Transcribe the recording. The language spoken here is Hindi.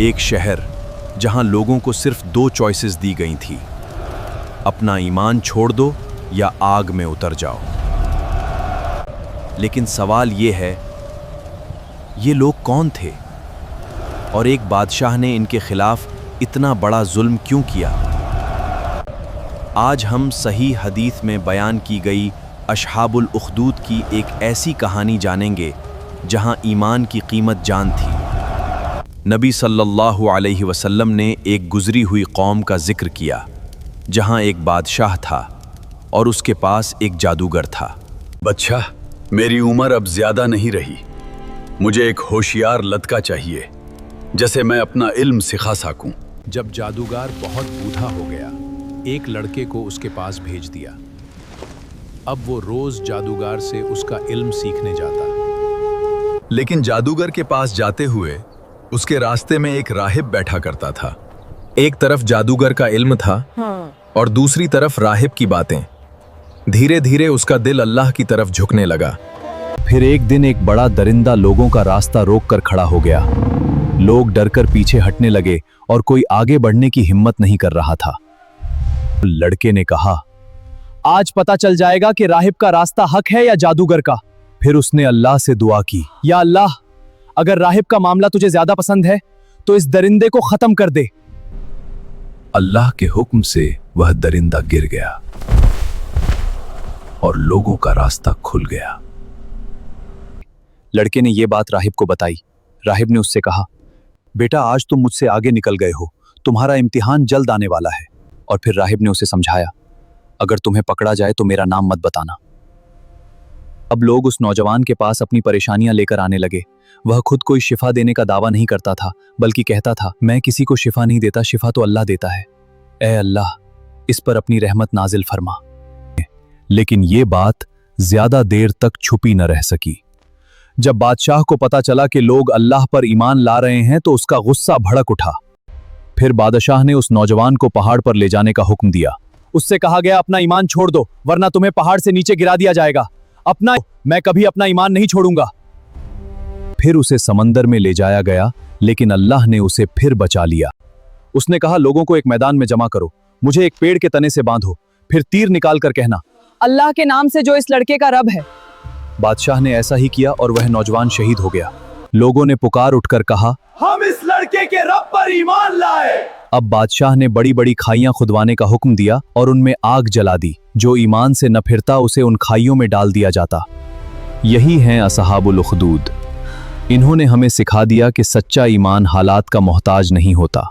एक शहर जहां लोगों को सिर्फ दो चॉइसेस दी गई थी, अपना ईमान छोड़ दो या आग में उतर जाओ। लेकिन सवाल ये है, ये लोग कौन थे और एक बादशाह ने इनके खिलाफ इतना बड़ा जुल्म क्यों किया? आज हम सही हदीस में बयान की गई अशहाबुल उखदूद की एक ऐसी कहानी जानेंगे जहां ईमान की कीमत जान थी। नबी सल्लल्लाहु अलैहि वसल्लम ने एक गुजरी हुई कौम का जिक्र किया जहां एक बादशाह था और उसके पास एक जादूगर था। बच्चा, मेरी उम्र अब ज्यादा नहीं रही। मुझे एक होशियार लड़का चाहिए जैसे मैं अपना इल्म सिखा सकूं। जब जादूगर बहुत बूढ़ा हो गया, एक लड़के को उसके पास भेज दिया। अब वो रोज जादूगर से उसका इल्म सीखने जाता। लेकिन जादूगर के पास जाते हुए उसके रास्ते में एक राहिब बैठा करता था। एक तरफ जादूगर का इल्म था और दूसरी तरफ राहिब की बातें। धीरे धीरे उसका दिल अल्लाह की तरफ झुकने लगा। फिर एक दिन एक बड़ा दरिंदा लोगों का रास्ता रोककर खड़ा हो गया। लोग डरकर पीछे हटने लगे और कोई आगे बढ़ने की हिम्मत नहीं कर रहा था। लड़के ने कहा, आज पता चल जाएगा कि राहिब का रास्ता हक है या जादूगर का। फिर उसने अल्लाह से दुआ की, या अल्लाह, अगर राहिब का मामला तुझे ज्यादा पसंद है तो इस दरिंदे को खत्म कर दे। अल्लाह के हुक्म से वह दरिंदा गिर गया और लोगों का रास्ता खुल गया। लड़के ने यह बात राहिब को बताई। राहिब ने उससे कहा, बेटा, आज तुम मुझसे आगे निकल गए हो, तुम्हारा इम्तिहान जल्द आने वाला है। और फिर राहिब ने उसे समझाया, अगर तुम्हें पकड़ा जाए तो मेरा नाम मत बताना। अब लोग उस नौजवान के पास अपनी परेशानियां लेकर आने लगे। वह खुद कोई शिफा देने का दावा नहीं करता था, बल्कि कहता था, मैं किसी को शिफा नहीं देता, शिफा तो अल्लाह देता है। ऐ अल्लाह, इस पर अपनी रहमत नाजिल फरमा। लेकिन ये बात ज्यादा देर तक छुपी न रह सकी। जब बादशाह को पता चला कि लोग अल्लाह पर ईमान ला रहे हैं तो उसका गुस्सा भड़क उठा। फिर बादशाह ने उस नौजवान को पहाड़ पर ले जाने का हुक्म दिया। उससे कहा गया, अपना ईमान छोड़ दो वरना तुम्हें पहाड़ से नीचे गिरा दिया जाएगा। मैं कभी अपना ईमान नहीं छोड़ूंगा। फिर उसे समंदर में ले जाया गया, लेकिन अल्लाह ने उसे फिर बचा लिया। उसने कहा, लोगों को एक मैदान में जमा करो, मुझे एक पेड़ के तने से बांधो, फिर तीर निकाल कर कहना, अल्लाह के नाम से जो इस लड़के का रब है। बादशाह ने ऐसा ही किया और वह नौजवान शहीद हो गया। लोगों ने पुकार उठकर कहा, हम इस लड़के के रब पर ईमान लाए। अब बादशाह ने बड़ी बड़ी खाइयां खुदवाने का हुक्म दिया और उनमें आग जला दी। जो ईमान से न फिरता उसे उन खाइयों में डाल दिया जाता। यही हैं असहाबुल उखदूद। इन्होंने हमें सिखा दिया कि सच्चा ईमान हालात का मोहताज नहीं होता।